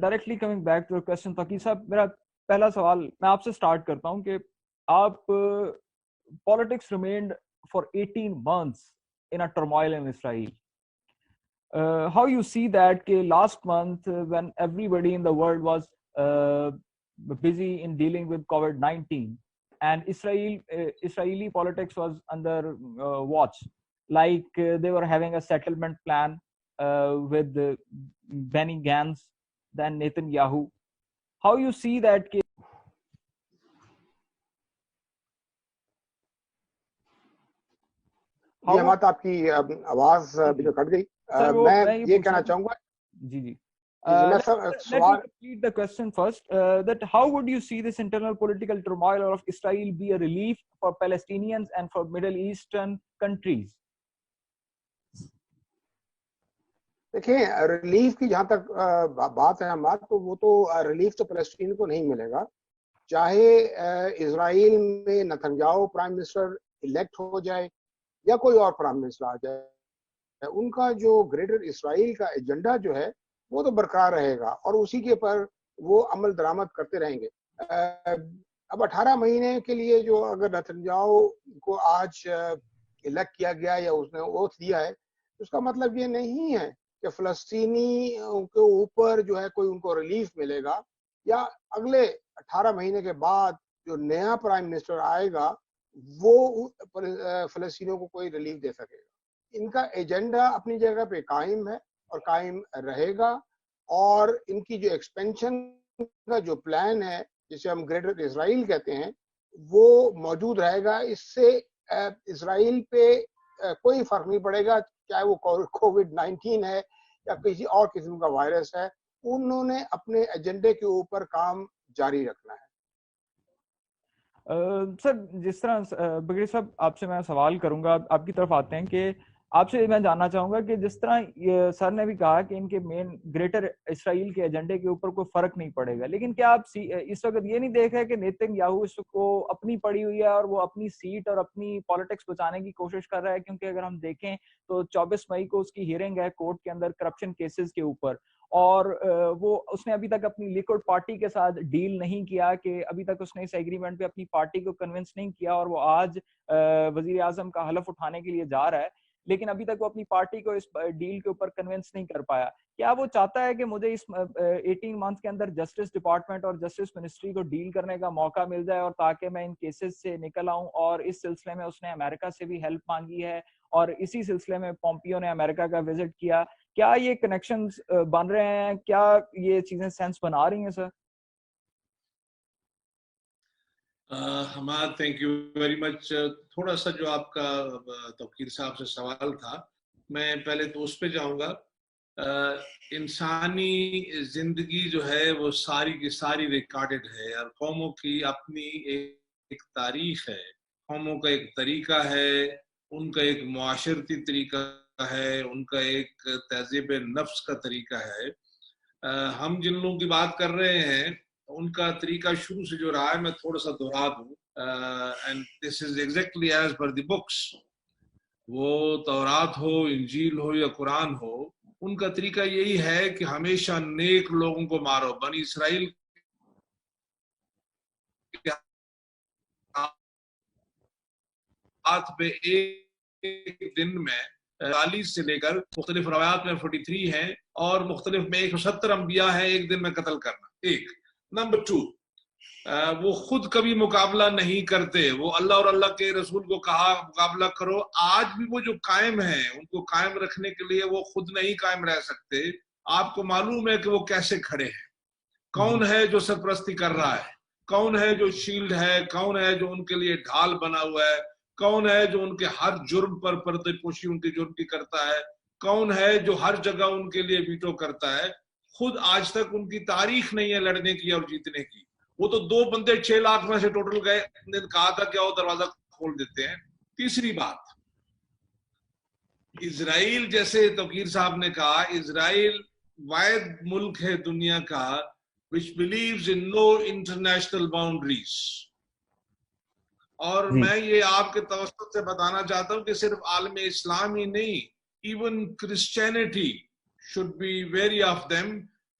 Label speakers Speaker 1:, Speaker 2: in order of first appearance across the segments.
Speaker 1: Directly coming back to question Taqi Sahib, میرا پہلا سوال میں آپ سے سٹارٹ کرتا ہوں کہ آپ politics remained for 18 months in a turmoil in Israel. How you see that کہ last month when everybody in the world was busy in dealing with COVID-19 and Israeli politics was under watch, like they were having a settlement plan with Benny Gantz, then Netanyahu. How you see that کہ
Speaker 2: جی ہمارا آپ کی آواز جو کٹ گئی، میں یہ کہنا چاہوں گا
Speaker 1: جی جی let me complete the question first, that how would you see this internal political turmoil of Israel be a relief for Palestinians and for Middle Eastern countries?
Speaker 2: دیکھیں ریلیف کی جہاں تک بات ہے ہمارا، تو وہ تو ریلیف تو فلسطین کو نہیں ملے گا، چاہے اسرائیل میں نتنیاہو پرائم منسٹر الیکٹ ہو جائے یا کوئی اور پرائم منسٹر آ جائے، ان کا جو گریٹر اسرائیل کا ایجنڈا جو ہے وہ تو برقرار رہے گا اور اسی کے پر وہ عمل درآمد کرتے رہیں گے۔ اب 18 مہینے کے لیے جو اگر نتنیاہو کو آج الیکٹ کیا گیا یا اس نے اوتھ دیا ہے، اس کا مطلب یہ نہیں ہے کہ فلسطینی کے اوپر جو ہے کوئی ان کو ریلیف ملے گا، یا اگلے 18 مہینے کے بعد جو نیا پرائم منسٹر آئے گا وہ فلسطینیوں کو کوئی ریلیف دے سکے گا۔ ان کا ایجنڈا اپنی جگہ پہ قائم ہے اور قائم رہے گا، اور ان کی جو ایکسپینشن کا جو پلان ہے جسے ہم گریٹر اسرائیل کہتے ہیں وہ موجود رہے گا۔ اس سے اسرائیل پہ کوئی فرق نہیں پڑے گا، چاہے وہ کووڈ-19 ہے یا کسی اور قسم کا وائرس ہے، انہوں نے اپنے ایجنڈے کے اوپر کام جاری رکھنا ہے۔
Speaker 1: سر جس طرح بگڑی صاحب آپ سے میں سوال کروں گا، آپ کی طرف آتے ہیں کہ آپ سے میں جاننا چاہوں گا کہ جس طرح سر نے بھی کہا کہ ان کے مین گریٹر اسرائیل کے ایجنڈے کے اوپر کوئی فرق نہیں پڑے گا، لیکن کیا آپ اس وقت یہ نہیں دیکھ رہے کہ نیتنیاہو اس کو اپنی پڑی ہوئی ہے اور وہ اپنی سیٹ اور اپنی پالیٹکس بچانے کی کوشش کر رہا ہے؟ کیونکہ اگر ہم دیکھیں تو 24 مئی کو اس کی ہیئرنگ ہے کورٹ کے اندر کرپشن کیسز کے اوپر، اور وہ اس نے ابھی تک اپنی لیکوڈ پارٹی کے ساتھ ڈیل نہیں کیا، کہ ابھی تک اس نے اس ایگریمنٹ پہ اپنی پارٹی کو کنونس نہیں کیا، اور وہ آج وزیر اعظم کا حلف اٹھانے کے لیے جا رہا ہے، لیکن ابھی تک وہ اپنی پارٹی کو اس ڈیل کے اوپر کنونس نہیں کر پایا۔ کیا وہ چاہتا ہے کہ مجھے اس 18 منتھ کے اندر جسٹس ڈپارٹمنٹ اور جسٹس منسٹری کو ڈیل کرنے کا موقع مل جائے اور تاکہ میں ان کیسز سے نکل آؤں؟ اور اس سلسلے میں اس نے امریکہ سے بھی ہیلپ مانگی ہے، اور اسی سلسلے میں پومپیو نے امریکہ کا وزٹ کیا۔ کیا یہ کنیکشنز بن رہے ہیں؟ کیا یہ چیزیں سینس بنا رہی ہیں سر؟
Speaker 3: ہمارا تھینک یو ویری مچ۔ تھوڑا سا جو آپ کا توقیر صاحب سے سوال تھا، میں پہلے تو اس پہ جاؤں گا۔ انسانی زندگی جو ہے وہ ساری کی ساری ریکارڈڈ ہے، اور قوموں کی اپنی ایک تاریخ ہے، قوموں کا ایک طریقہ ہے، ان کا ایک معاشرتی طریقہ ہے، ان کا ایک تہذیب نفس کا طریقہ ہے۔ ہم جن لوگوں کی بات کر رہے ہیں ان کا طریقہ شروع سے جو رہا ہے، میں تھوڑا سا دہرا دوں، and this is exactly as per the books، وہ تورات ہو، انجیل ہو یا قرآن ہو، ان کا طریقہ یہی ہے کہ ہمیشہ نیک لوگوں کو مارو۔ بنی اسرائیل کے ہاتھ پہ ایک دن میں 40 سے لے کر مختلف روایات میں 43 ہیں، اور مختلف میں 170 انبیاء ہیں ایک دن میں قتل کرنا۔ ایک نمبر 2، وہ خود کبھی مقابلہ نہیں کرتے، وہ اللہ اور اللہ کے رسول کو کہا مقابلہ کرو۔ آج بھی وہ جو قائم ہیں، ان کو قائم رکھنے کے لیے وہ خود نہیں قائم رہ سکتے۔ آپ کو معلوم ہے کہ وہ کیسے کھڑے ہیں، کون ہے جو سرپرستی کر رہا ہے، کون ہے جو شیلڈ ہے، کون ہے جو ان کے لیے ڈھال بنا ہوا ہے، کون ہے جو ان کے ہر جرم پر پردے پوشی ان کے جرم کی کرتا ہے، کون ہے جو ہر جگہ ان کے لیے ویٹو کرتا ہے۔ خود آج تک ان کی تاریخ نہیں ہے لڑنے کی اور جیتنے کی۔ وہ تو 2 بندے 6 لاکھ میں سے ٹوٹل گئے، نے کہا تھا کہ وہ دروازہ کھول دیتے ہیں۔ تیسری بات، اسرائیل جیسے توقیر صاحب نے کہا، اسرائیل واحد ملک ہے دنیا کا which believes in no international boundaries، اور میں یہ آپ کے توسط سے بتانا چاہتا ہوں کہ صرف عالم اسلام ہی نہیں، even Christianity should be wary of them،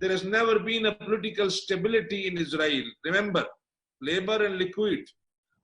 Speaker 3: there has never been a political stability in Israel. Remember, Labour and Likud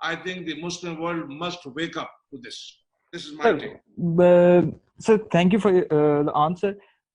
Speaker 3: I think the Muslim world must wake up to this. This is my take.
Speaker 1: Sir, thank you for the answer.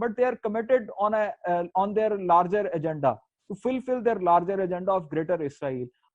Speaker 1: but they are committed on their larger agenda to fulfill their larger agenda of greater Israel.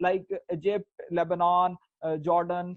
Speaker 1: like Egypt, Lebanon, Jordan,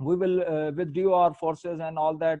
Speaker 1: we will withdraw our forces and all that.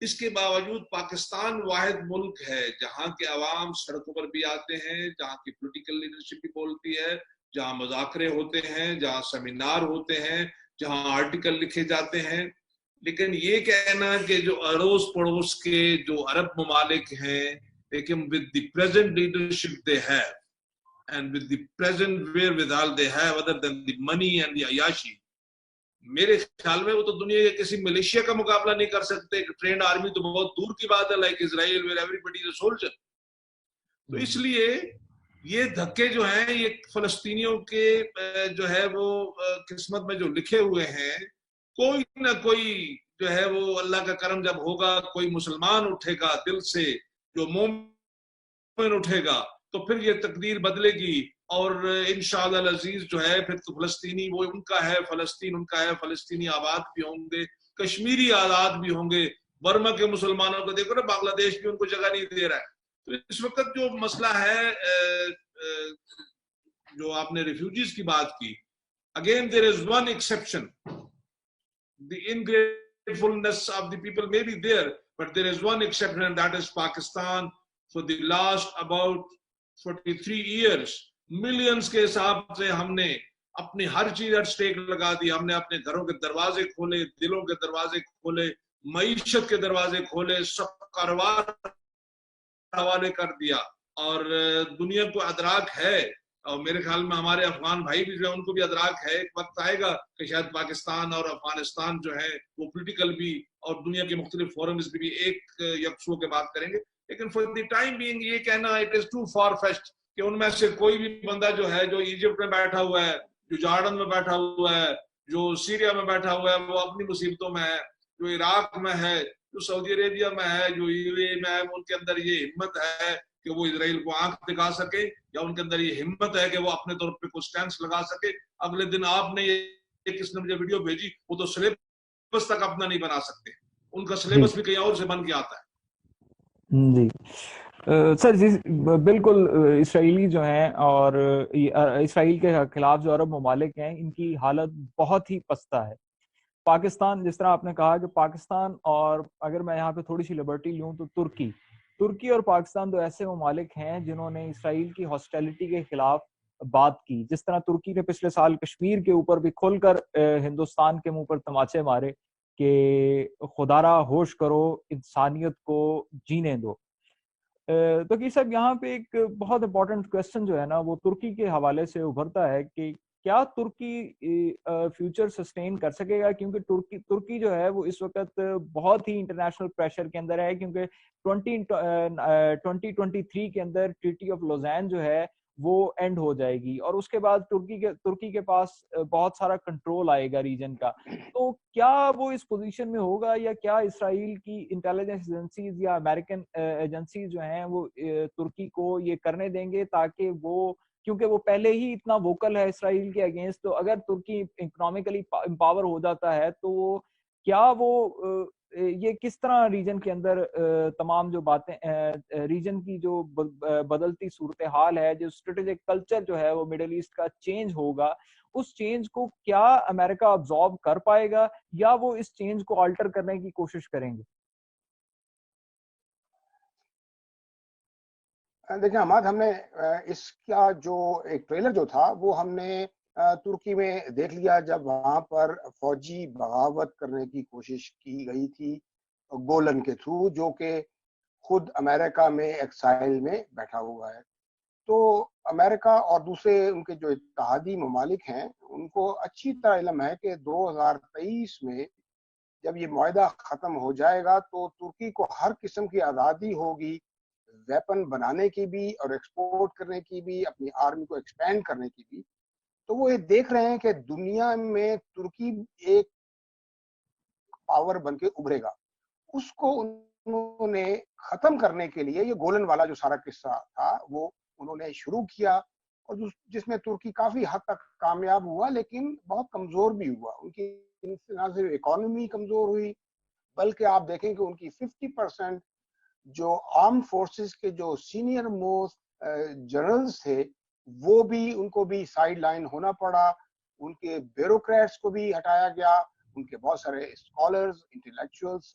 Speaker 3: اس کے باوجود پاکستان واحد ملک ہے جہاں کے عوام سڑکوں پر بھی آتے ہیں، جہاں کی پولیٹیکل لیڈرشپ بھی بولتی ہے، جہاں مذاکرے ہوتے ہیں، جہاں سیمینار ہوتے ہیں، جہاں آرٹیکل لکھے جاتے ہیں. لیکن یہ کہنا کہ جو اڑوس پڑوس کے جو عرب ممالک ہیں، لیکن with the present leadership they have and with the present wherewithal they have other than the money and the عیاشی، میرے خیال میں وہ تو دنیا کے کسی ملیشیا کا مقابلہ نہیں کر سکتے. ٹرینڈ آرمی تو بہت دور کی بات ہے، like Israel where everybody is a soldier. تو اس لیے یہ دھکے جو ہیں یہ فلسطینیوں کے جو ہے وہ قسمت میں جو لکھے ہوئے ہیں، کوئی نہ کوئی جو ہے وہ اللہ کا کرم جب ہوگا، کوئی مسلمان اٹھے گا دل سے، جو مومن اٹھے گا، تو پھر یہ تقدیر بدلے گی. اور انشاءاللہ العزیز جو ہے پھر تو فلسطینی وہ ان کا ہے، فلسطین ان کا ہے، فلسطینی آباد بھی ہوں گے، کشمیری آزاد بھی ہوں گے. برما کے مسلمانوں کو دیکھو نا، بنگلہ دیش بھی ان کو جگہ نہیں دے رہا ہے. تو اس وقت جو مسئلہ ہے جو آپ نے ریفیوجیز کی بات کی، again there is one exception. The ingratefulness of the people may be there, but there is one exception, and that is Pakistan. For the last about 43 years, millions کے حساب سے ہم نے اپنی ہر چیز ایٹ سٹیک لگا دی. ہم نے اپنے گھروں کے دروازے کھولے، دلوں کے دروازے کھولے، معیشت کے دروازے کھولے، سب کاروبار حوالے کر دیا. اور دنیا کو ادراک ہے، اور میرے خیال میں ہمارے افغان بھائی بھی جو ہے ان کو بھی ادراک ہے، ایک وقت آئے گا کہ شاید پاکستان اور افغانستان جو ہے وہ پولیٹیکل بھی اور دنیا کے مختلف فورمز بھی ایک یکسو کے بات کریں گے. لیکن فور دی ٹائم بینگ یہ کہنا it is too far fetched کہ ان میں سے کوئی بھی بندہ جو ہے، جو ایجپٹ میں بیٹھا ہوا ہے، جو جارڈن میں بیٹھا ہوا ہے، جو سیریا میں بیٹھا ہوا ہے، وہ اپنی مصیبتوں میں ہے، جو عراق میں ہے، جو سعودی عربیہ میں ہے، جو یو اے میں ہے، ان کے اندر یہ ہمت ہے کہ وہ اسرائیل کو آنکھ دکھا سکے، یا ان کے اندر یہ ہمت ہے کہ وہ اپنے طور پہ کوئی سٹینس لگا سکے. اگلے دن آپ نے یہ کس نے مجھے ویڈیو بھیجی، وہ تو سلیبس تک اپنا نہیں بنا سکتے، ان کا سلیبس بھی کہیں اور سے بن کے آتا ہے.
Speaker 1: جی سر، جی بالکل. اسرائیلی جو ہیں اور اسرائیل کے خلاف جو عرب ممالک ہیں، ان کی حالت بہت ہی پستہ ہے. پاکستان، جس طرح آپ نے کہا کہ پاکستان، اور اگر میں یہاں پہ تھوڑی سی لبرٹی لوں تو ترکی اور پاکستان دو ایسے ممالک ہیں جنہوں نے اسرائیل کی ہاسٹیلٹی کے خلاف بات کی. جس طرح ترکی نے پچھلے سال کشمیر کے اوپر بھی کھل کر ہندوستان کے منہ پر تماچے مارے کہ خدارا ہوش کرو، انسانیت کو جینے دو. تو کہ صاحب یہاں پہ ایک بہت امپورٹنٹ کوسچن جو ہے نا، وہ ترکی کے حوالے سے ابھرتا ہے کہ کیا ترکی فیوچر سسٹین کر سکے گا؟ کیونکہ ترکی جو ہے وہ اس وقت بہت ہی انٹرنیشنل پریشر کے اندر ہے، کیونکہ 2023 کے اندر ٹریٹی آف لوزین جو ہے وہ اینڈ ہو جائے گی، اور اس کے بعد ترکی کے پاس بہت سارا کنٹرول آئے گا ریجن کا. تو کیا وہ اس پوزیشن میں ہوگا، یا کیا اسرائیل کی انٹیلیجنس ایجنسیز یا امریکن ایجنسیز جو ہیں وہ ترکی کو یہ کرنے دیں گے؟ تاکہ وہ، کیونکہ وہ پہلے ہی اتنا ووکل ہے اسرائیل کے اگینسٹ، تو اگر ترکی اکنامکلی امپاور ہو جاتا ہے تو کیا وہ یہ کس طرح ریجن کے اندر تمام جو باتیں، ریجن کی جو بدلتی صورتحال ہے، جو اسٹریٹجک کلچر جو ہے وہ مڈل ایسٹ کا چینج ہوگا، اس چینج کو کیا امریکہ ابزارب کر پائے گا، یا وہ اس چینج کو آلٹر کرنے کی کوشش کریں گے؟
Speaker 2: دیکھیں احمد، ہم نے اس کا جو ایک ٹریلر جو تھا وہ ہم نے ترکی میں دیکھ لیا، جب وہاں پر فوجی بغاوت کرنے کی کوشش کی گئی تھی گولن کے تھرو، جو کہ خود امریکہ میں ایکسائل میں بیٹھا ہوا ہے. تو امریکہ اور دوسرے ان کے جو اتحادی ممالک ہیں ان کو اچھی طرح علم ہے کہ 2023 میں جب یہ معاہدہ ختم ہو جائے گا تو ترکی کو ہر قسم کی آزادی ہوگی، ویپن بنانے کی بھی اور ایکسپورٹ کرنے کی بھی، اپنی آرمی کو ایکسپینڈ کرنے کی بھی. تو وہ یہ دیکھ رہے ہیں کہ دنیا میں ترکی ایک پاور بن کے ابھرے گا. اس کو انہوں نے ختم کرنے کے لیے یہ گولن والا جو سارا قصہ تھا وہ انہوں نے شروع کیا، اور جس میں ترکی کافی حد تک کامیاب ہوا، لیکن بہت کمزور بھی ہوا. ان کی نہ صرف اکانومی کمزور ہوئی، بلکہ آپ دیکھیں کہ ان کی 50% جو آرم فورسز کے جو سینئر موسٹ جنرلز تھے وہ بھی، ان کو بھی سائیڈ لائن ہونا پڑا. ان کے بیوروکریٹس کو بھی ہٹایا گیا، ان کے بہت سارے scholars, intellectuals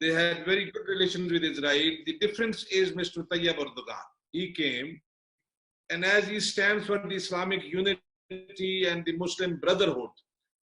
Speaker 3: they had very good relations with Israel. The difference is Mr. Tayyip Erdogan. He came, and as he stands for the Islamic unity and the Muslim brotherhood,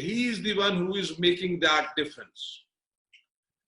Speaker 3: he is the one who is making that difference.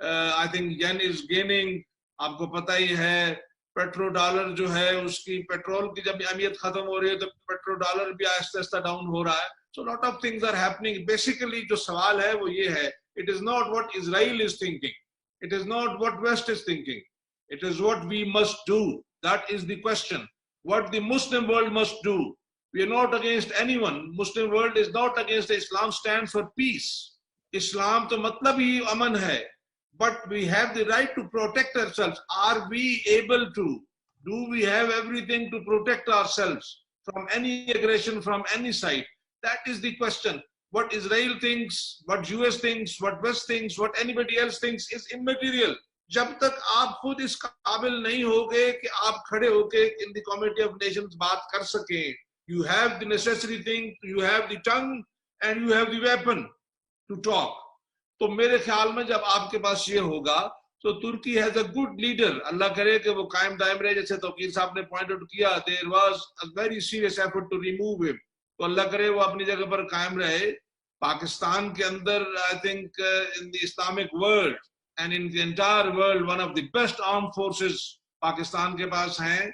Speaker 3: I think yen is gaining. آپ کو پتہ ہی ہے petro dollar جو ہے اس کی petrol کی جب اہمیت ختم ہو رہی ہے تو پیٹرو ڈالر بھی آہستہ آہستہ ڈاؤن ہو رہا ہے. So lot of things are happening. Basically جو سوال ہے وہ یہ ہے, it is not what Israel is thinking, it is not what West is thinking, it is what we must do. That is the question. What the Muslim world must do. We are not against anyone. Muslim world is not against Islam. Stands for peace. Islam تو مطلب ہی امن ہے. But we have the right to protect ourselves. Are we able to? Do we have everything to protect ourselves from any aggression from any side? That is the question. What Israel thinks, what US thinks, what West thinks, what anybody else thinks is immaterial. جب تک آپ خود اس قابل نہیں ہوگے کہ آپ کھڑے ہو کے in the Community of Nations بات کر سکیں. You have the necessary thing, you have the tongue and you have the weapon to talk. تو میرے خیال میں جب آپ کے پاس یہ ہوگا تو ترکی ہیز اے گڈ لیڈر. اللہ کرے کہ وہ قائم دائم رہے, جیسے توقیر صاحب نے پوائنٹ آؤٹ کیا, there was a very serious effort to remove him. تو اللہ کرے وہ اپنی جگہ پر قائم رہے. پاکستان کے اندر I think in the Islamic world and in the entire world one of the best armed forces Pakistan کے پاس ہیں.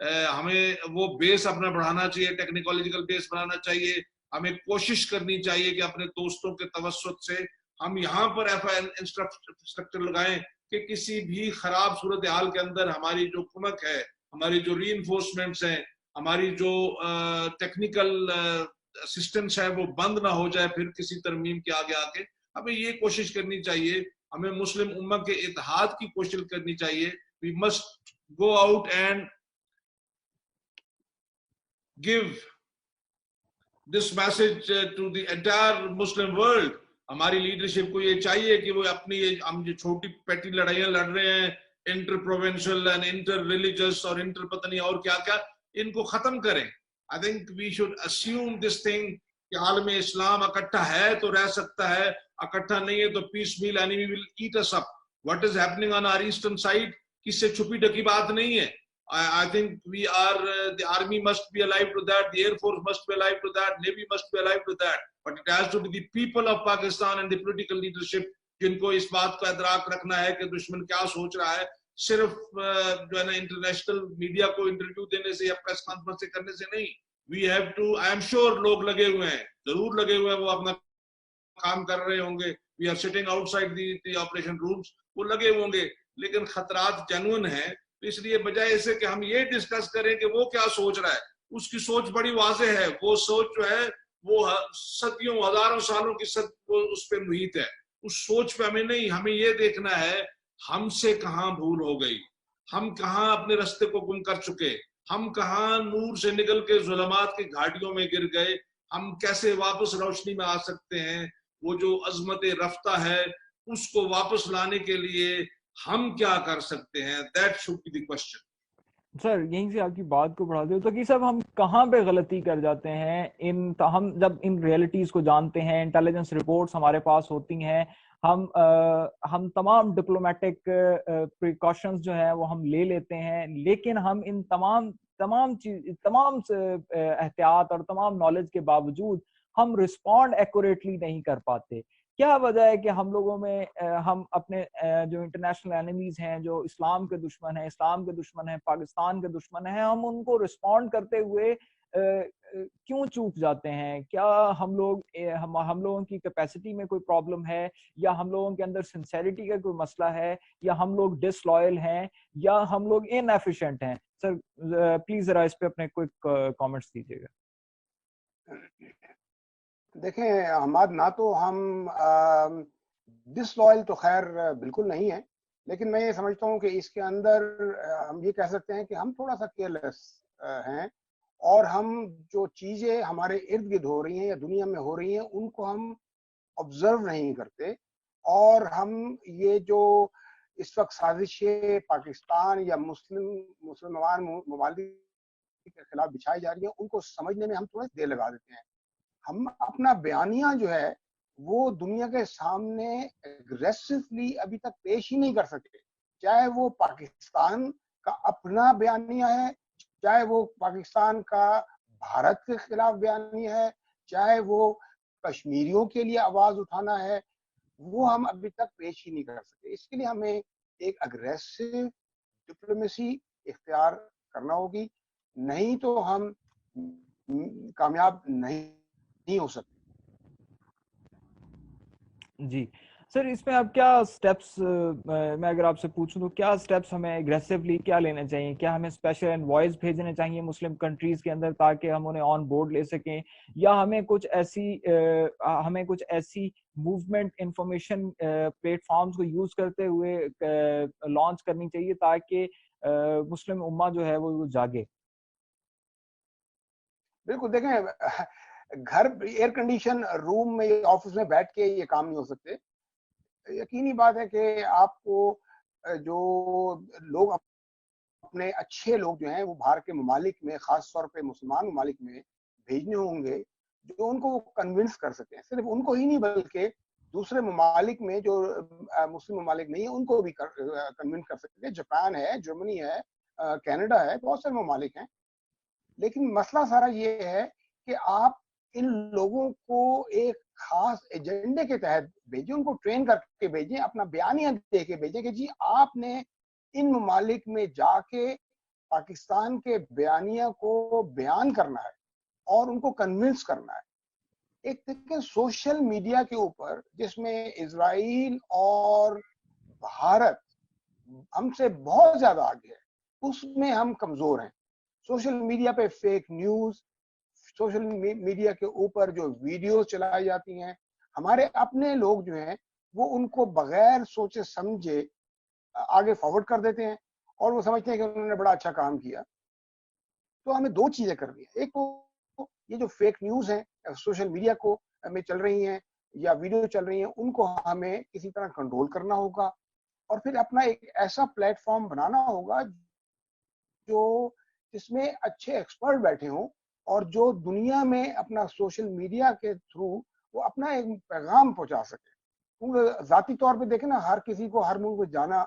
Speaker 3: ہمیں وہ بیس اپنا بڑھانا چاہیے, ٹیکنیکولوجیکل بیس بڑھانا چاہیے. ہمیں کوشش کرنی چاہیے کہ اپنے دوستوں کے توسط سے ہم یہاں پر انفراسٹرکچر لگائیں کہ کسی بھی خراب صورتحال کے اندر ہماری جو کمک ہے, ہماری جو ری انفورسمنٹس ہیں, ہماری جو ٹیکنیکل اسسٹنس ہے وہ بند نہ ہو جائے پھر کسی ترمیم کے آگے آ کے. ہمیں یہ کوشش کرنی چاہیے, ہمیں مسلم امت کے اتحاد کی کوشش کرنی چاہیے. We must go out and give this message to the entire Muslim world. ہماری لیڈرشپ کو یہ چاہیے کہ وہ اپنی ہم جو چھوٹی پیٹی لڑائیاں لڑ رہے ہیں inter provincial and inter religious اور انٹر پتہ نہیں اور کیا کیا, ان کو ختم کریں. I think we should assume this thing کہ عالم اسلام اکٹھا ہے تو رہ سکتا ہے, اکٹھا نہیں ہے تو پیس میل enemy will eat us up. What is happening on our eastern side کس سے چھپی ڈکی بات نہیں ہے. I think we are, the army must be alive to that, the air force must be alive to that, navy must be alive to that, but it has to be the people of Pakistan and the political leadership جن کو اس بات کا ادراک رکھنا ہے کہ دشمن کیا سوچ رہا ہے. صرف جو ہے نا انٹرنیشنل میڈیا کو انٹرویو دینے سے یا پریس کانفرنس کرنے سے نہیں. We have to, I am sure لوگ لگے ہوئے ہیں, ضرور لگے ہوئے ہیں, وہ اپنا کام کر رہے ہوں گے. We are sitting outside the operation rooms, وہ لگے ہوں گے, لیکن خطرات جنون ہیں. اس لیے بجائے اسے کہ ہم یہ ڈسکس کریں کہ وہ کیا سوچ رہا ہے, اس کی سوچ بڑی واضح ہے. وہ سوچ جو ہے وہ صدیوں ہزاروں سالوں کی وہ اس پہ محیط ہے. اس سوچ پہ ہمیں نہیں, ہمیں یہ دیکھنا ہے ہم سے کہاں بھول ہو گئی, ہم کہاں اپنے رستے کو گم کر چکے, ہم کہاں نور سے نکل کے ظلمات کی گھاٹیوں میں گر گئے, ہم کیسے واپس روشنی میں آ سکتے ہیں. وہ جو عظمت رفتہ ہے اس کو واپس لانے کے لیے ہم کیا کر سکتے ہیں. That should be the question.
Speaker 1: سر یہیں سے آپ کی بات کو بڑھا دیں تو کہ صاحب ہم کہاں پہ غلطی کر جاتے ہیں ہم جب ان ریئلٹیز کو جانتے ہیں, انٹیلیجنس رپورٹس ہمارے پاس ہوتی ہیں, ہم تمام ڈپلومیٹک پریکاشنز جو ہیں وہ ہم لے لیتے ہیں, لیکن ہم ان تمام احتیاط اور تمام نالج کے باوجود ہم رسپونڈ ایکوریٹلی نہیں کر پاتے. کیا وجہ ہے کہ ہم لوگوں میں ہم اپنے جو انٹرنیشنل اینیمیز ہیں, جو اسلام کے دشمن ہیں, اسلام کے دشمن ہیں, پاکستان کے دشمن ہیں, ہم ان کو رسپونڈ کرتے ہوئے کیوں چوک جاتے ہیں؟ کیا ہم لوگوں کی کیپیسٹی میں کوئی پرابلم ہے, یا ہم لوگوں کے اندر سنسیریٹی کا کوئی مسئلہ ہے, یا ہم لوگ ڈس لائل ہیں, یا ہم لوگ ان ایفیشینٹ ہیں؟ سر پلیز ذرا اس پہ اپنے کوئک کامنٹس دیجیے گا.
Speaker 2: دیکھیں احمد, نہ تو ہم ڈس لائل تو خیر بالکل نہیں ہے, لیکن میں یہ سمجھتا ہوں کہ اس کے اندر ہم یہ کہہ سکتے ہیں کہ ہم تھوڑا سا کیئرلیس ہیں, اور ہم جو چیزیں ہمارے ارد گرد ہو رہی ہیں یا دنیا میں ہو رہی ہیں ان کو ہم آبزرو نہیں کرتے, اور ہم یہ جو اس وقت سازشیں پاکستان یا مسلمان ممالک کے خلاف بچھائی جا رہی ہیں ان کو سمجھنے میں ہم تھوڑا دیر لگا دیتے ہیں. ہم اپنا بیانیہ جو ہے وہ دنیا کے سامنے ایگریسولی ابھی تک پیش ہی نہیں کر سکے, چاہے وہ پاکستان کا اپنا بیانیہ ہے, چاہے وہ پاکستان کا بھارت کے خلاف بیانیہ ہے, چاہے وہ کشمیریوں کے لیے آواز اٹھانا ہے. وہ ہم ابھی تک پیش ہی نہیں کر سکے. اس کے لیے ہمیں ایک اگریسو ڈپلومیسی اختیار کرنا ہوگی, نہیں تو ہم کامیاب نہیں ہو سکتے.
Speaker 1: جی سر, اس میں اب کیا سٹیپس, میں اگر آپ سے پوچھوں تو کیا سٹیپس ہمیں ایگریسولی کیا لینے چاہیے؟ کیا ہمیں اسپیشل انوائز بھیجنے چاہیے مسلم کنٹریز کے اندر تاکہ ہم انہیں آن بورڈ لے سکیں, یا ہمیں کچھ ایسی موومنٹ انفارمیشن پلیٹ فارمز کو یوز کرتے ہوئے لانچ کرنی چاہیے تاکہ مسلم امہ جو ہے وہ جاگے؟
Speaker 2: بالکل, دیکھیں گھر ایئر کنڈیشن روم میں آفس میں بیٹھ کے یہ کام نہیں ہو سکتے. یقینی بات ہے کہ آپ کو جو لوگ اپنے اچھے لوگ جو ہیں وہ باہر کے ممالک میں, خاص طور پہ مسلمان ممالک میں بھیجنے ہوں گے جو ان کو وہ کنونس کر سکیں. صرف ان کو ہی نہیں بلکہ دوسرے ممالک میں جو مسلم ممالک نہیں ہیں ان کو بھی کنونس کر سکتے. جاپان ہے, جرمنی ہے, کینیڈا ہے, بہت سارے ممالک ہیں. لیکن مسئلہ سارا یہ ہے کہ آپ ان لوگوں کو ایک خاص ایجنڈے کے تحت بھیجیں, ان کو ٹرین کر کے بھیجیں, اپنا بیانیہ دے کے بھیجیں کہ جی آپ نے ان ممالک میں جا کے پاکستان کے بیانیہ کو بیان کرنا ہے اور ان کو کنونس کرنا ہے. ایک دیکھیں سوشل میڈیا کے اوپر جس میں اسرائیل اور بھارت ہم سے بہت زیادہ آگے ہے, اس میں ہم کمزور ہیں. سوشل میڈیا پہ فیک نیوز, سوشل میڈیا کے اوپر جو ویڈیوز چلائی جاتی ہیں, ہمارے اپنے لوگ جو ہیں وہ ان کو بغیر سوچے سمجھے آگے فارورڈ کر دیتے ہیں اور وہ سمجھتے ہیں کہ انہوں نے بڑا اچھا کام کیا. تو ہمیں دو چیزیں کرنی ہیں. ایک تو یہ جو فیک نیوز ہیں سوشل میڈیا کو میں چل رہی ہیں یا ویڈیو چل رہی ہیں, ان کو ہمیں کسی طرح کنٹرول کرنا ہوگا, اور پھر اپنا ایک ایسا پلیٹ فارم بنانا ہوگا جو جس میں اچھے ایکسپرٹ بیٹھے ہوں اور جو دنیا میں اپنا سوشل میڈیا کے تھرو وہ اپنا ایک پیغام پہنچا سکے. کیونکہ ذاتی طور پہ دیکھیں نا, ہر کسی کو ہر ملک کو جانا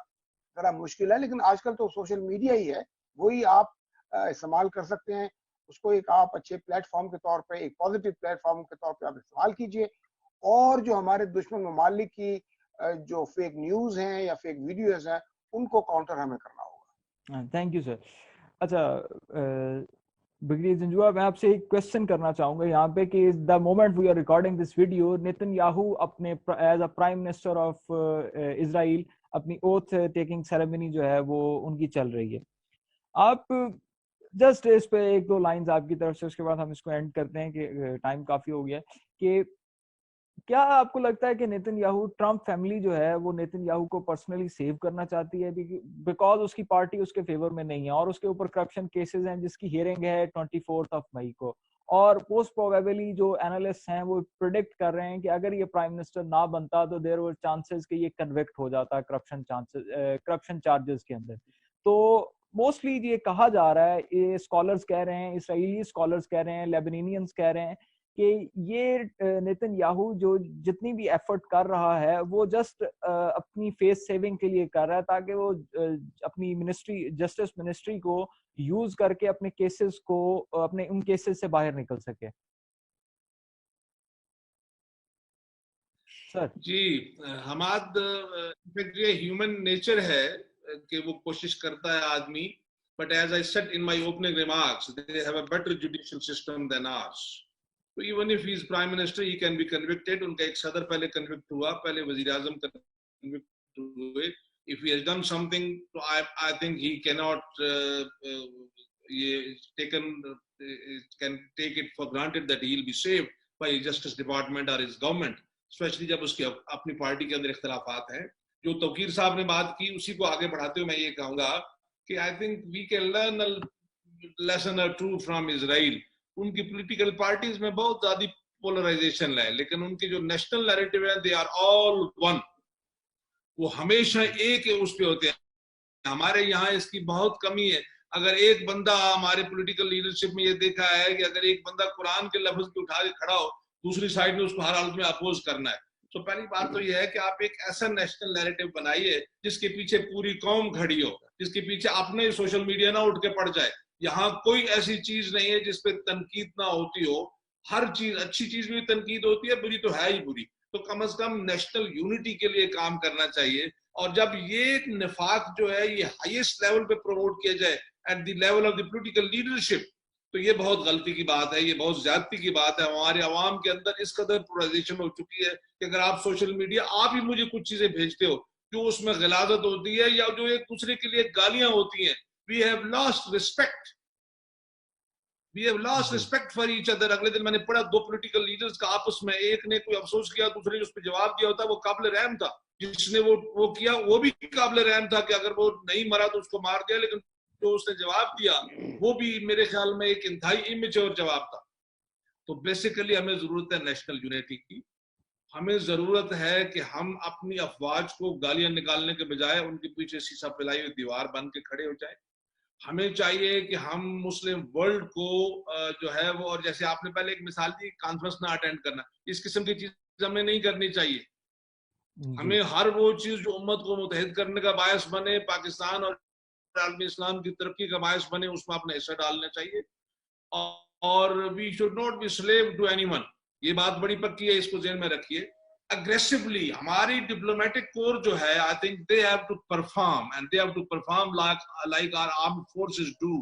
Speaker 2: ذرا مشکل ہے, لیکن آج کل تو سوشل میڈیا ہی ہے, وہی آپ استعمال کر سکتے ہیں. اس کو ایک آپ اچھے پلیٹ فارم کے طور پہ, ایک پازیٹیو پلیٹ فارم کے طور پہ آپ استعمال کیجئے, اور جو ہمارے دشمن ممالک کی جو فیک نیوز ہیں یا فیک ویڈیوز ہیں ان کو کاؤنٹر ہمیں کرنا ہوگا.
Speaker 1: Thank you sir. اچھا بگری زنجوا, میں آپ سے ایک کوشچن کرنا چاہوں گا یہاں پہ کہ the moment we are recording this video, Netanyahu اپنے as a prime minister of Israel اپنی اوتھ ٹیکنگ سیریمنی جو ہے وہ ان کی چل رہی ہے. آپ جسٹ اس پہ ایک دو لائنز آپ کی طرف سے, اس کے بعد ہم اس کو اینڈ کرتے ہیں کہ ٹائم کافی ہو گیا, کہ کیا آپ کو لگتا ہے کہ نیتن یاہو, ٹرمپ فیملی جو ہے وہ نیتن یاہو کو پرسنلی سیو کرنا چاہتی ہے بیکاز اس کی پارٹی اس کے فیور میں نہیں ہے اور اس کے اوپر کرپشن کیسز ہیں جس کی ہیئرنگ ہے 24 مئی کو, اور پوسٹ پروبیبلی جو اینالسٹ ہیں وہ پریڈکٹ کر رہے ہیں کہ اگر یہ پرائم منسٹر نہ بنتا تو دیر ور چانسز کہ یہ کنوکٹ ہو جاتا کرپشن چارجز کے اندر. تو موسٹلی یہ کہا جا رہا ہے, یہ اسکالرز کہہ رہے ہیں, اسرائیلی اسکالرز کہہ رہے ہیں, لیبنینینز کہہ رہے ہیں کہ یہ نیتن یاہو جو جتنی بھی ایفرٹ کر رہا ہے وہ جسٹ اپنی فیس سیونگ کے لیے کر رہا ہے تاکہ وہ اپنی منسٹری, جسٹس منسٹری کو یوز کر کے اپنے کیسز کو, اپنے ان کیسز سے باہر نکل سکے. سر
Speaker 3: جی حماد, یہ ہیومن نیچر ہے کہ وہ کوشش کرتا ہے آدمی, but as I said in my opening remarks, they have a better judicial system than ours. So even if he is prime minister, he can be convicted. ان کا ایک صدر پہلے کنوکٹ ہوا, پہلے وزیر اعظم کنوکٹ ہوئے. If he has done something, so I think he cannot can take it for granted that he will be saved by his Justice Department or his government, especially جب اس کی اپنی پارٹی کے اندر اختلافات ہیں. جو توقیر صاحب نے بات کی اسی کو آگے بڑھاتے ہوئے میں یہ کہوں گا کہ I think we can learn a lesson or two from Israel. ان کی پولیٹیکل پارٹیز میں بہت زیادہ پولرائزیشن ہے, لیکن ان کے جو نیشنل نیریٹو ہے they are all one, وہ ہمیشہ ایک اس پہ ہوتے ہیں. ہمارے یہاں اس کی بہت کمی ہے. اگر ایک بندہ, ہمارے پولیٹیکل لیڈرشپ میں یہ دیکھا ہے کہ اگر ایک بندہ قرآن کے لفظ کو اٹھا کے کھڑا ہو, دوسری سائڈ میں اس کو ہر حالت میں اپوز کرنا ہے. تو پہلی بات تو یہ ہے کہ آپ ایک ایسا نیشنل نیریٹو بنائیے جس کے پیچھے پوری قوم کھڑی ہو, جس کے پیچھے اپنے سوشل میڈیا نہ اٹھ کے پڑ جائے. یہاں کوئی ایسی چیز نہیں ہے جس پہ تنقید نہ ہوتی ہو. ہر چیز, اچھی چیز بھی تنقید ہوتی ہے, بری تو ہے ہی بری. کم از کم نیشنل یونٹی کے لیے کام کرنا چاہیے. اور جب یہ نفاق جو ہے یہ ہائیسٹ لیول پہ پروموٹ کیا جائے at the level of the political leadership, تو یہ بہت غلطی کی بات ہے, یہ بہت زیادتی کی بات ہے. ہمارے عوام کے اندر اس قدر پولرائزیشن ہو چکی ہے کہ اگر آپ سوشل میڈیا آپ ہی مجھے کچھ چیزیں بھیجتے ہو جو اس میں غلاظت ہوتی ہے یا جو ایک دوسرے کے لیے گالیاں ہوتی ہیں, we have lost respect. We have lost respect for each other. اگلے دن میں نے پڑھا دو پولیٹیکل لیڈرز کا آپس میں, ایک نے کوئی افسوس کیا, دوسرے نے اس پہ جواب دیا ہوتا, وہ قابل رحم تھا. جس نے وہ کیا وہ بھی قابل رحم تھا کہ اگر وہ نہیں مرا تو اس کو مار دیا, لیکن جو اس نے جواب دیا وہ بھی میرے خیال میں ایک انتہائی امیچور جواب تھا. تو بیسیکلی ہمیں ضرورت ہے نیشنل یونٹی کی. ہمیں ضرورت ہے کہ ہم اپنی افواج کو گالیاں نکالنے کے بجائے ان کے پیچھے سیسا پھیلائی ہوئی دیوار بن کے کھڑے ہو جائیں. ہمیں چاہیے کہ ہم مسلم ورلڈ کو جو ہے وہ, اور جیسے آپ نے پہلے ایک مثال دی کانفرنس نہ اٹینڈ کرنا, اس قسم کی چیز ہمیں نہیں کرنی چاہیے. ہمیں ہر وہ چیز جو امت کو متحد کرنے کا باعث بنے, پاکستان اور عالمی اسلام کی ترقی کا باعث بنے, اس میں اپنا حصہ ڈالنا چاہیے. اور we should not be slave to anyone. یہ بات بڑی پکی ہے, اس کو ذہن میں رکھیے. اگریسولی ہماری ڈپلومیٹک کور جو ہے, I think they have to perform and they have to perform like our armed forces do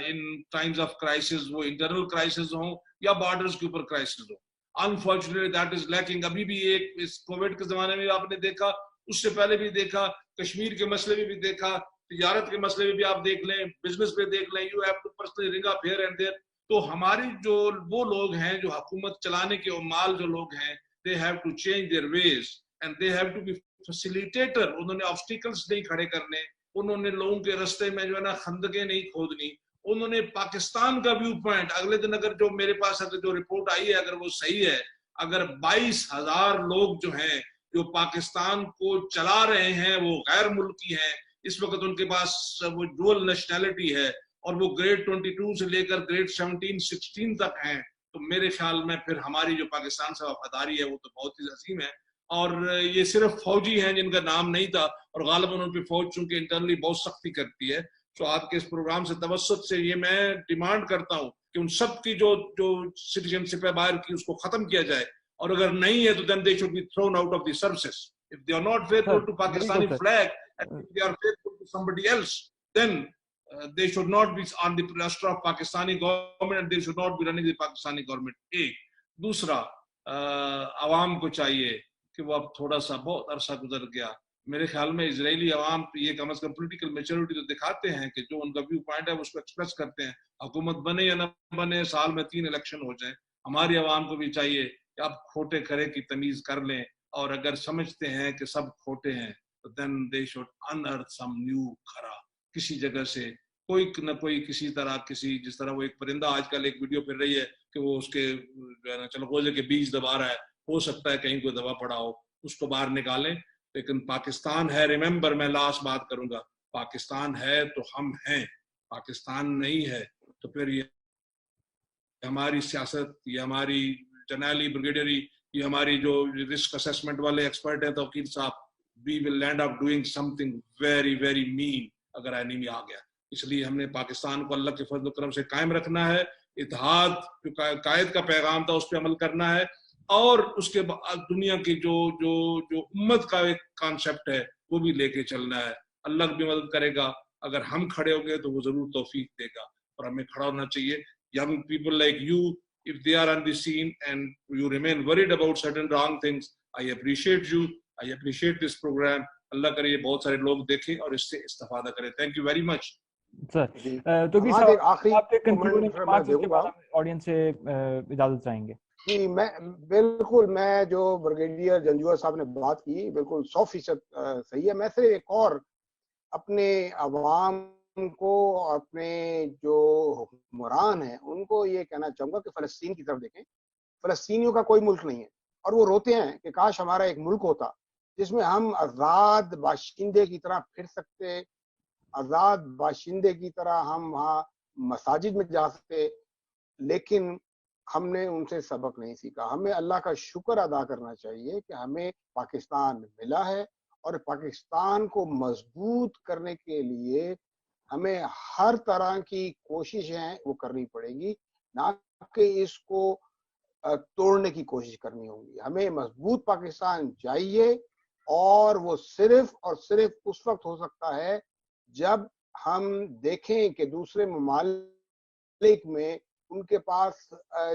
Speaker 3: in times of crisis, وہ internal crisis ہوں یا borders کے اوپر crisis ہوں. Unfortunately that is lacking. ابھی بھی ایک اس کووڈ کے زمانے میں آپ نے دیکھا, اس سے پہلے بھی دیکھا, کشمیر کے مسئلے میں بھی دیکھا, تجارت کے مسئلے میں بھی آپ دیکھ لیں, بزنس پہ دیکھ لیں, you have to personally ring up here and there. تو ہماری جو وہ لوگ ہیں جو حکومت چلانے کے عمال جو لوگ ہیں, they have to change their ways and they have to be facilitator. انہوں نے obstacles نہیں کھڑے کرنے, انہوں نے لوگوں کے رستے میں جو ہے نا خندقیں نہیں کھودنی, انہوں نے پاکستان کا ویو پوائنٹ. اگلے دن اگر جو میرے پاس اگر جو رپورٹ آئی ہے اگر وہ صحیح ہے, اگر 22,000 لوگ جو ہیں جو پاکستان کو چلا رہے ہیں وہ غیر ملکی ہیں, اس وقت ان کے پاس وہ ڈوئل نیشنلٹی ہے اور وہ گریڈ 22 سے لے کر گریڈ 17-16 تک ہیں, تو میرے خیال میں پھر ہماری جو پاکستان سے وفاداری ہے وہ تو بہت ہی عظیم ہے. اور یہ صرف فوجی ہیں جن کا نام نہیں تھا, اور غالباً ان پہ فوج چونکہ انٹرنلی بہت سختی کرتی ہے. تو آپ کے اس پروگرام سے توسط سے یہ میں ڈیمانڈ کرتا ہوں کہ ان سب کی جو سٹیزن شپ ہے باہر کی, اس کو ختم کیا جائے, اور اگر نہیں ہے تو then they should be thrown out of the services. If they are not faithful to Pakistani flag and if they are faithful to somebody else, then they should not be on the roster of Pakistani government and they should not be running the Pakistani government. ایک دوسرا, عوام کو چاہیے کہ وہ اب تھوڑا سا, بہت عرصہ گزر گیا, میرے خیال میں اسرائیلی عوام یہ کم از کم پولیٹیکل میچورٹی تو دکھاتے ہیں کہ جو ان کا ویو پوائنٹ ہے اس کو ایکسپریس کرتے ہیں. حکومت بنے یا نہ بنے, سال میں 3 الیکشن ہو جائیں, ہماری عوام کو بھی چاہیے کہ اب کھوٹے کھرے کی تمیز کر لیں, اور اگر سمجھتے ہیں کہ سب کھوٹے ہیں تو then they should unearth some new کھرا. کسی جگہ سے کوئی نہ کوئی کسی طرح, کسی جس طرح وہ ایک پرندہ آج کل ایک ویڈیو پھر رہی ہے کہ وہ اس کے چلغوزے کے بیج دبا رہا ہے, ہو سکتا ہے کہیں کوئی دبا پڑا ہو, اس کو باہر نکالیں. لیکن پاکستان ہے, ریممبر میں لاسٹ بات کروں گا, پاکستان ہے تو ہم ہیں, پاکستان نہیں ہے تو پھر یہ ہماری سیاست, یہ ہماری جرنیلی بریگیڈیری, یہ ہماری جو رسک اسیسمنٹ والے ایکسپرٹ ہیں توقیر صاحب, we will end up doing something very very mean اگر اینیمی آ گیا. اس لیے ہم نے پاکستان کو اللہ کے فضل و کرم سے قائم رکھنا ہے, اتحاد جو قائد کا پیغام تھا اس پہ عمل کرنا ہے, اور اس کے بعد دنیا کی جو امت کا ایک کانسیپٹ ہے وہ بھی لے کے چلنا ہے. اللہ بھی مدد کرے گا, اگر ہم کھڑے ہو گئے تو وہ ضرور توفیق دے گا, اور ہمیں کھڑا ہونا چاہیے. young people like you, if they are on the scene and you remain worried about certain wrong things, I appreciate you, I appreciate this program. اللہ کرے یہ بہت سارے لوگ دیکھیں اور اس سے استفادہ کریں. تھینک یو ویری مچ
Speaker 1: سر. تو بھی آپ کے کنکلوڈنگ ریمارکس کے بعد آڈینس سے اجازت چاہیں گے.
Speaker 2: جی میں بالکل, میں جو بریگیڈیئر جنجوعہ صاحب نے بات کی بالکل 100% صحیح ہے. میں صرف ایک اور اپنے عوام کو, اپنے جو حکمران ہیں ان کو یہ کہنا چاہوں گا کہ فلسطین کی طرف دیکھیں. فلسطینیوں کا کوئی ملک نہیں ہے, اور وہ روتے ہیں کہ کاش ہمارا ایک ملک ہوتا جس میں ہم آزاد باشندے کی طرح پھر سکتے, آزاد باشندے کی طرح ہم وہاں مساجد میں جا سکتے. لیکن ہم نے ان سے سبق نہیں سیکھا. ہمیں اللہ کا شکر ادا کرنا چاہیے کہ ہمیں پاکستان ملا ہے, اور پاکستان کو مضبوط کرنے کے لیے ہمیں ہر طرح کی کوششیں وہ کرنی پڑے گی, نہ کہ اس کو توڑنے کی کوشش کرنی ہوگی. ہمیں مضبوط پاکستان چاہیے اور وہ صرف اور صرف اس وقت ہو سکتا ہے جب ہم دیکھیں کہ دوسرے ممالک میں ان کے پاس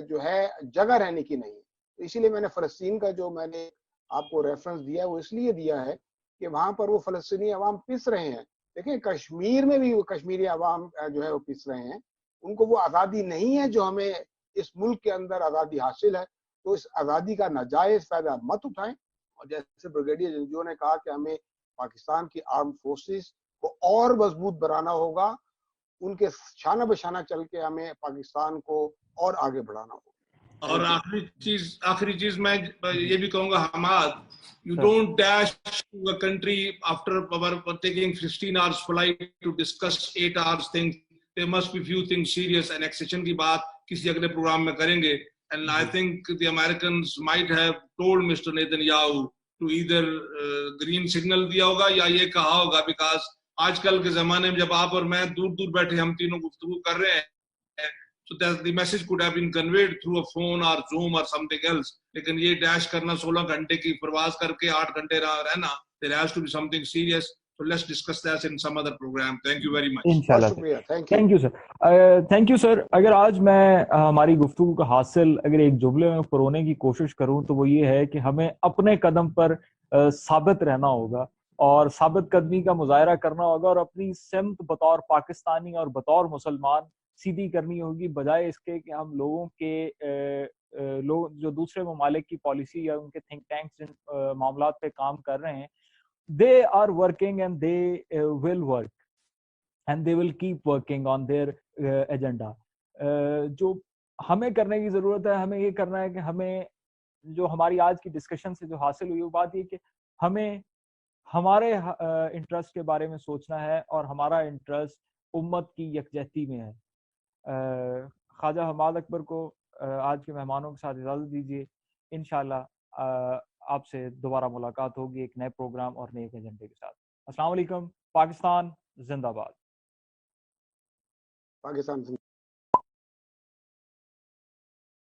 Speaker 2: جو ہے جگہ رہنے کی نہیں. اسی لیے میں نے فلسطین کا جو میں نے آپ کو ریفرنس دیا ہے وہ اس لیے دیا ہے کہ وہاں پر وہ فلسطینی عوام پس رہے ہیں. دیکھیں کشمیر میں بھی وہ کشمیری عوام جو ہے وہ پس رہے ہیں. ان کو وہ آزادی نہیں ہے جو ہمیں اس ملک کے اندر آزادی حاصل ہے. تو اس آزادی کا ناجائز فائدہ مت اٹھائیں. اور جیسے بریگیڈیئر جنرل نے کہا کہ ہمیں پاکستان کی آرم فورسز کو اور مضبوط بنانا ہوگا, ان کے شانہ بشانہ چل کے ہمیں پاکستان کو اور آگے بڑھانا ہوگا.
Speaker 3: اور آخری چیز میں یہ بھی کہوں گا Hammad, you don't dash to a country after taking 15 hours flight to discuss 8 hours things. There must be few things serious, and accession کی بات کسی اگلے پروگرام میں کریں گے. And I think the Americans might have told Mr. Netanyahu to either green signal دیا ہوگا یا یہ کہا ہوگا, because آج کل کے زمانے میں جب آپ اور میں دور دور بیٹھے ہم تینوں گفتگو کر رہے ہیں, so that the message could have been conveyed through a phone or Zoom or something else. لیکن یہ ڈیش کرنا 16 گھنٹے کی پرواز کر کے 8 گھنٹے رہنا, there has to be something serious. So let's discuss that in some other program. Thank you very much.
Speaker 1: انشاءاللہ.
Speaker 2: شکریہ.
Speaker 1: Thank you sir. Thank you sir. اگر آج میں ہماری گفتگو کا حاصل اگر ایک جملے میں پرونے کی کوشش کروں تو وہ یہ ہے کہ ہمیں اپنے قدم پر ثابت رہنا ہوگا اور ثابت قدمی کا مظاہرہ کرنا ہوگا اور اپنی سمت بطور پاکستانی اور بطور مسلمان سیدھی کرنی ہوگی, بجائے اس کے کہ ہم لوگوں کے لوگ جو دوسرے ممالک کی پالیسی یا ان کے تھنک ٹینکس جن معاملات پہ کام کر رہے ہیں, they are working and they will work and they will keep working on their agenda. جو ہمیں کرنے کی ضرورت ہے, ہمیں یہ کرنا ہے کہ ہمیں جو ہماری آج کی ڈسکشن سے جو حاصل ہوئی وہ بات یہ کہ ہمیں ہمارے انٹرسٹ کے بارے میں سوچنا ہے اور ہمارا انٹرسٹ امت کی یکجہتی میں ہے. خواجہ حماد اکبر کو آج کے مہمانوں کے ساتھ اجازت دیجیے. انشاءاللہ آپ سے دوبارہ ملاقات ہوگی ایک نئے پروگرام اور نئے ایجنڈے کے ساتھ. السلام علیکم. پاکستان زندہ باد.
Speaker 2: پاکستان